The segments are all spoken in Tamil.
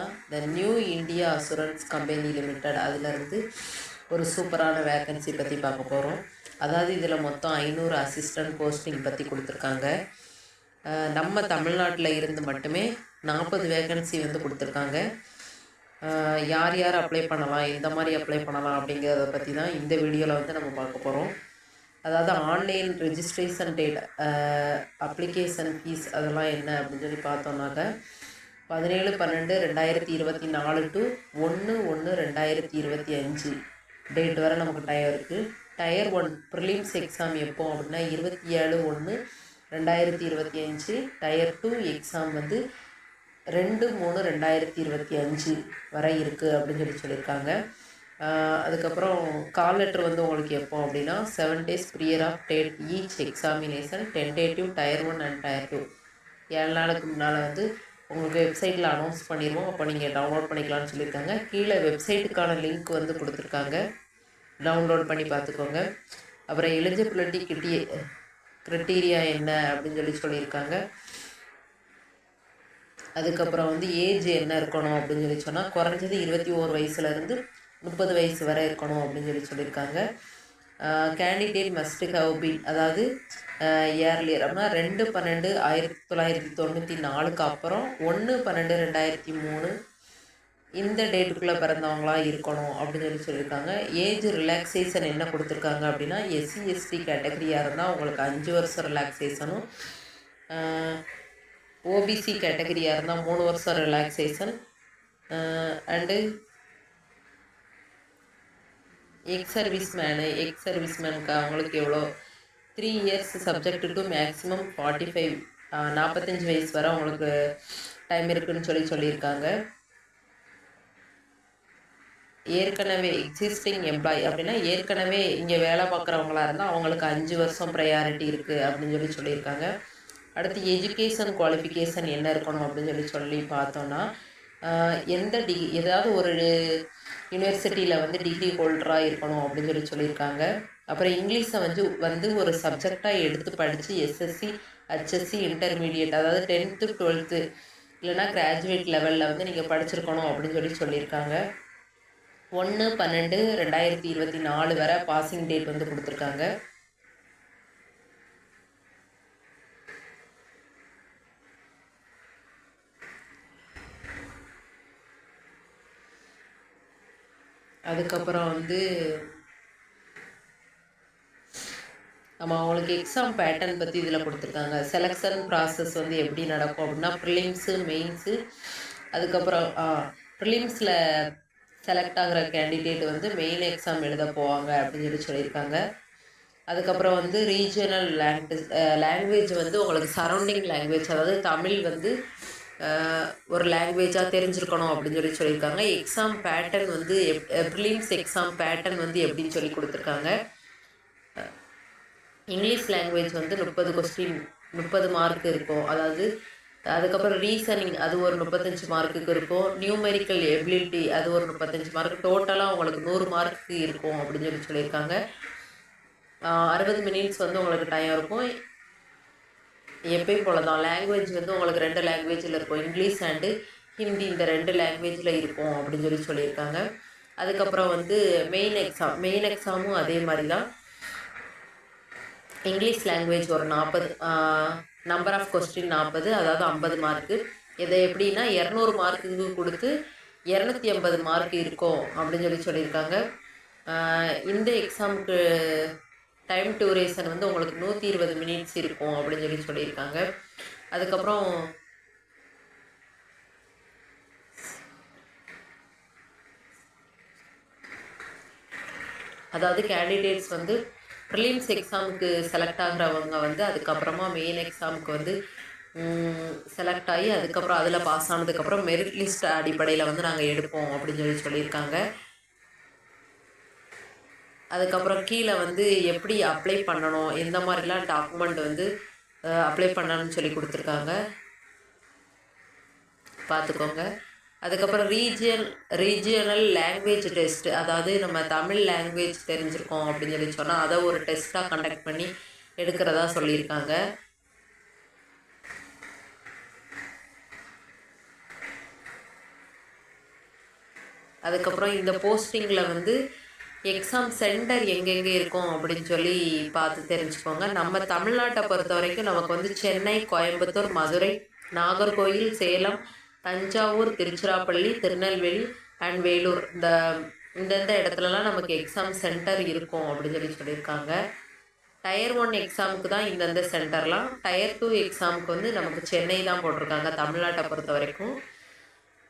அப்படின்னா the new India assurance company limited அதிலிருந்து ஒரு சூப்பரான வேக்கன்சி பற்றி பார்க்க போகிறோம். அதாவது இதில் மொத்தம் 500 அசிஸ்டன்ட் போஸ்டிங் பற்றி கொடுத்துருக்காங்க. நம்ம தமிழ்நாட்டில் இருந்து மட்டுமே 40 வேக்கன்சி வந்து கொடுத்துருக்காங்க. யார் யார் அப்ளை பண்ணலாம், எந்த மாதிரி அப்ளை பண்ணலாம் அப்படிங்கிறத பற்றி தான் இந்த வீடியோவில் வந்து நம்ம பார்க்க போகிறோம். அதாவது online registration date, application fees அதெல்லாம் என்ன அப்படின்னு சொல்லி பார்த்தோம்னாக்க 17/12/2024 டு 1/1/2025 டேட் வரை நமக்கு டயர் இருக்குது. டயர் 1 ப்ரிலிம்ஸ் எக்ஸாம் எப்போ அப்படின்னா 27/1/2025. டயர் 2 எக்ஸாம் வந்து 2/3/2025 வரை இருக்குது அப்படின்னு சொல்லியிருக்காங்க. அதுக்கப்புறம் கால் லெட்டர் வந்து உங்களுக்கு எப்போ அப்படின்னா 7 days prior of date each examination tentative tier 1 and tier 2 7 நாளுக்கு முன்னால் வந்து உங்களுக்கு வெப்சைட்டில் அனௌன்ஸ் பண்ணிடுவோம். அப்போ நீங்கள் டவுன்லோட் பண்ணிக்கலாம்னு சொல்லியிருக்காங்க. கீழே வெப்சைட்டுக்கான லிங்க் வந்து கொடுத்துருக்காங்க, டவுன்லோட் பண்ணி பார்த்துக்கோங்க. அப்புறம் எலிஜிபிலிட்டி க்ரைட்டீரியா என்ன அப்படின்னு சொல்லியிருக்காங்க. அதுக்கப்புறம் வந்து ஏஜ் என்ன இருக்கணும் அப்படின்னு சொன்னால் குறைஞ்சது 21 வயசுலேருந்து 30 வயசு வரை இருக்கணும் அப்படின்னு சொல்லியிருக்காங்க. கேண்டிடேட் மஸ்ட் ஹவ் பீன், அதாவது இயர்லியர் அப்படின்னா 2/12/1994 அப்புறம் 1/12/2003 இந்த டேட்டுக்குள்ளே பிறந்தவங்களாக இருக்கணும் அப்படின்னு சொல்லியிருக்காங்க. ஏஜ் ரிலாக்ஸேஷன் என்ன கொடுத்துருக்காங்க அப்படின்னா எஸ்சி எஸ்டி கேட்டகரியாக இருந்தால் உங்களுக்கு 5 வருஷம் ரிலாக்ஸேஷனும், ஓபிசி கேட்டகரியாக இருந்தால் 3 வருஷம் ரிலாக்ஸேஷன், அண்டு எக்ஸ் சர்வீஸ்மேனுக்கு அவங்களுக்கு எவ்வளோ 3 இயர்ஸ் சப்ஜெக்ட் டு மேக்ஸிமம் 45 வயசு வரை அவங்களுக்கு டைம் இருக்குதுன்னு சொல்லியிருக்காங்க. ஏற்கனவே எக்ஸிஸ்டிங் எம்ப்ளாயி அப்படின்னா ஏற்கனவே இங்கே வேலை பார்க்குறவங்களா இருந்தால் அவங்களுக்கு 5 வருஷம் ப்ரையாரிட்டி இருக்குது அப்படின்னு சொல்லியிருக்காங்க. அடுத்து எஜுகேஷன் குவாலிஃபிகேஷன் என்ன இருக்கணும் அப்படின்னு சொல்லி பார்த்தோன்னா எந்த ஏதாவது ஒரு யூனிவர்சிட்டியில் வந்து டிகிரி ஹோல்டராக இருக்கணும் அப்படின்னு சொல்லியிருக்காங்க. அப்புறம் இங்கிலீஷை வந்து ஒரு சப்ஜெக்டாக எடுத்து படித்து எஸ்எஸ்சி ஹெச்எஸ்சி இன்டர்மீடியட், அதாவது 10th 12th இல்லைனா கிராஜுவேட் லெவலில் வந்து நீங்கள் படிச்சிருக்கணும் அப்படின்னு சொல்லியிருக்காங்க. 1/12/2024 வரை பாசிங் டேட் வந்து கொடுத்துருக்காங்க. அதுக்கப்புறம் வந்து நம்ம அவங்களுக்கு எக்ஸாம் பேட்டர்ன் பற்றி இதில் கொடுத்துருக்காங்க. செலெக்ஷன் ப்ராசஸ் வந்து எப்படி நடக்கும் அப்படின்னா ப்ரிலிம்ஸு, மெயின்ஸு, அதுக்கப்புறம் ப்ரிலிம்ஸில் செலக்ட் ஆகிற கேண்டிடேட் வந்து மெயின் எக்ஸாம் எழுத போவாங்க அப்படின்னு சொல்லியிருக்காங்க. அதுக்கப்புறம் வந்து ரீஜனல் லாங்குவேஜ் வந்து உங்களுக்கு சரௌண்டிங் லாங்குவேஜ், அதாவது தமிழ் வந்து ஒரு லாங்குவேஜாக தெரிஞ்சிருக்கணும் அப்படின்னு சொல்லியிருக்காங்க. எக்ஸாம் பேட்டர்ன் வந்து ப்ரிலிம்ஸ் எக்ஸாம் பேட்டர்ன் வந்து எப்படின்னு சொல்லி கொடுத்துருக்காங்க. இங்கிலீஷ் லாங்குவேஜ் வந்து 30 கொஸ்டின் 30 மார்க் இருக்கும். அதாவது அதுக்கப்புறம் ரீசனிங் அது ஒரு 35 மார்க்குக்கு இருக்கும். நியூமெரிக்கல் எபிலிட்டி அது ஒரு 35 மார்க், டோட்டலாக உங்களுக்கு 100 மார்க்கு இருக்கும் அப்படின்னு சொல்லியிருக்காங்க. 60 மினிட்ஸ் வந்து உங்களுக்கு டைம் இருக்கும். எப்பயும் போல தான் லாங்குவேஜ் வந்து உங்களுக்கு 2 லாங்குவேஜில் இருக்கும், இங்கிலீஷ் அண்டு ஹிந்தி, இந்த 2 லாங்குவேஜில் இருக்கும் அப்படின்னு சொல்லியிருக்காங்க. அதுக்கப்புறம் வந்து மெயின் எக்ஸாமும் அதே மாதிரி தான். இங்கிலீஷ் லாங்குவேஜ் ஒரு 40 நம்பர் ஆஃப் கொஸ்டின் 40, அதாவது 50 மார்க்கு. இதை எப்படின்னா 200 மார்க்குக்கு கொடுத்து 280 மார்க் இருக்கும் அப்படின்னு சொல்லியிருக்காங்க. இந்த எக்ஸாமுக்கு டைம் டியூரேஷன் வந்து உங்களுக்கு 120 மினிட்ஸ் இருக்கும் அப்படின்னு சொல்லியிருக்காங்க. அதுக்கப்புறம் அதாவது கேண்டிடேட்ஸ் வந்து ப்ரிலிம்ஸ் எக்ஸாமுக்கு செலக்ட் ஆகிறவங்க வந்து அதுக்கப்புறமா மெயின் எக்ஸாமுக்கு வந்து செலக்ட் ஆகி அதுக்கப்புறம் அதில் பாஸ் ஆனதுக்கப்புறம் மெரிட் லிஸ்ட் அடிப்படையில் வந்து நாங்கள் எடுப்போம் அப்படின்னு சொல்லியிருக்காங்க. அதுக்கப்புறம் கீழே வந்து எப்படி அப்ளை பண்ணணும், எந்த மாதிரிலாம் டாக்குமெண்ட் வந்து அப்ளை பண்ணணும்னு சொல்லி கொடுத்துருக்காங்க, பார்த்துக்கோங்க. அதுக்கப்புறம் ரீஜியனல் லாங்குவேஜ் டெஸ்ட், அதாவது நம்ம தமிழ் லாங்குவேஜ் தெரிஞ்சிருக்கோம் அப்படின்னு சொன்னால் அதை ஒரு டெஸ்ட்டாக கண்டக்ட் பண்ணி எடுக்கிறதா சொல்லியிருக்காங்க. அதுக்கப்புறம் இந்த போஸ்டிங்கில் வந்து எக்ஸாம் சென்டர் எங்கெங்கே இருக்கும் அப்படின்னு சொல்லி பார்த்து தெரிஞ்சுக்கோங்க. நம்ம தமிழ்நாட்டை பொறுத்த வரைக்கும் நமக்கு வந்து சென்னை, கோயம்புத்தூர், மதுரை, நாகர்கோயில், சேலம், தஞ்சாவூர், திருச்சிராப்பள்ளி, திருநெல்வேலி அண்ட் வேலூர் இந்தந்த இடத்துலலாம் நமக்கு எக்ஸாம் சென்டர் இருக்கும் அப்படின்னு சொல்லி சொல்லியிருக்காங்க. டயர் 1 எக்ஸாமுக்கு தான் இந்தந்த சென்டர்லாம். டயர் 2 எக்ஸாமுக்கு வந்து நமக்கு சென்னை தான் போட்டிருக்காங்க தமிழ்நாட்டை பொறுத்த வரைக்கும்.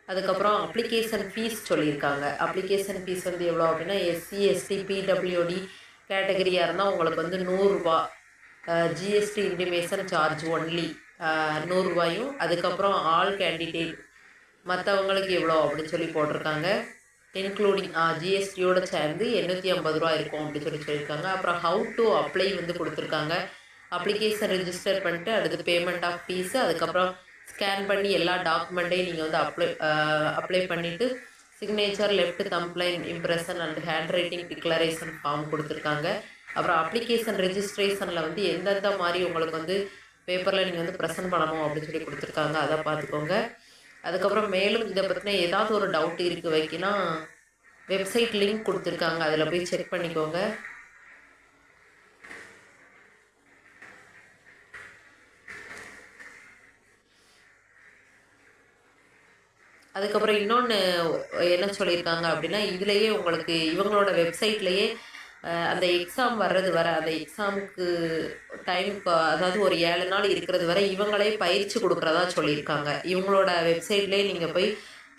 அதுக்கப்புறம் அப்ளிகேஷன் ஃபீஸ் சொல்லியிருக்காங்க. அப்ளிகேஷன் ஃபீஸ் வந்து எவ்வளோ அப்படின்னா எஸ்சி, எஸ்டி, பிடபிள்யூடி கேட்டகரியாக இருந்தால் உங்களுக்கு வந்து 100 ரூபா. ஜிஎஸ்டி இன்டிமேஷன் சார்ஜ் ஒன்லி 100 ரூபாயும். அதுக்கப்புறம் ஆல் கேண்டிடேட் மற்றவங்களுக்கு எவ்வளோ அப்படின்னு சொல்லி போட்டிருக்காங்க. இன்க்ளூடிங் ஜிஎஸ்டியோட சேர்ந்து 850 ரூபா இருக்கும் அப்படின்னு சொல்லியிருக்காங்க. அப்புறம் ஹவு டு அப்ளை வந்து கொடுத்துருக்காங்க. அப்ளிகேஷன் ரிஜிஸ்டர் பண்ணிட்டு அடுத்து பேமெண்ட் ஆஃப் ஃபீஸு, அதுக்கப்புறம் ஸ்கேன் பண்ணி எல்லா டாக்குமெண்ட்டையும் நீங்கள் வந்து அப்ளை பண்ணிவிட்டு signature, left thumb line impression and hand writing declaration form கொடுத்துருக்காங்க. அப்புறம் அப்ளிகேஷன் ரெஜிஸ்ட்ரேஷனில் வந்து எந்தெந்த மாதிரி உங்களுக்கு வந்து பேப்பரில் நீங்கள் வந்து ப்ரெசென்ட் பண்ணணும் அப்படின்னு சொல்லி கொடுத்துருக்காங்க. அதை பார்த்துக்கோங்க. அதுக்கப்புறம் மேலும் இதை பற்றின ஏதாவது ஒரு டவுட் இருக்குது வைக்கினா வெப்சைட் லிங்க் கொடுத்துருக்காங்க, அதில் போய் செக் பண்ணிக்கோங்க. அதுக்கப்புறம் இன்னொன்று என்ன சொல்லியிருக்காங்க அப்படின்னா, இதுலேயே உங்களுக்கு இவங்களோட வெப்சைட்லேயே அந்த எக்ஸாம் வர்றது வர அந்த எக்ஸாமுக்கு டைம் அதாவது ஒரு 7 நாள் இருக்கிறது வரை இவங்களே பயிற்சி கொடுக்குறதா சொல்லியிருக்காங்க. இவங்களோட வெப்சைட்லேயே நீங்கள் போய்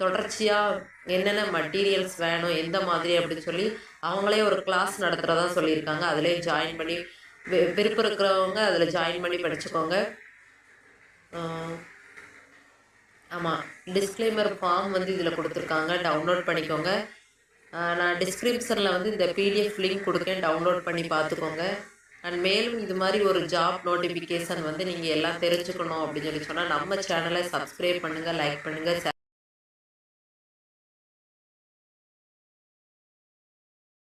தொடர்ச்சியாக என்னென்ன மெட்டீரியல்ஸ் வேணும், எந்த மாதிரி அப்படின்னு சொல்லி அவங்களே ஒரு கிளாஸ் நடத்துகிறதா சொல்லியிருக்காங்க. அதிலே ஜாயின் பண்ணி விருப்பம் இருக்கிறவங்க அதில் ஜாயின் பண்ணி படிச்சுக்கோங்க. ஆமாம், டிஸ்க்ளைமர் ஃபார்ம் வந்து இதில் கொடுத்துருக்காங்க, டவுன்லோட் பண்ணிக்கோங்க. நான் டிஸ்கிரிப்ஷனில் வந்து இந்த பிடிஎஃப் லிங்க் கொடுக்கேன், டவுன்லோட் பண்ணி பார்த்துக்கோங்க. அண்ட் மேலும் இது மாதிரி ஒரு ஜாப் நோட்டிஃபிகேஷன் வந்து நீங்கள் எல்லாம் தெரிஞ்சுக்கணும் அப்படின்னு சொல்லி சொன்னால் நம்ம சேனலை சப்ஸ்கிரைப் பண்ணுங்கள், லைக் பண்ணுங்கள், ஷேர்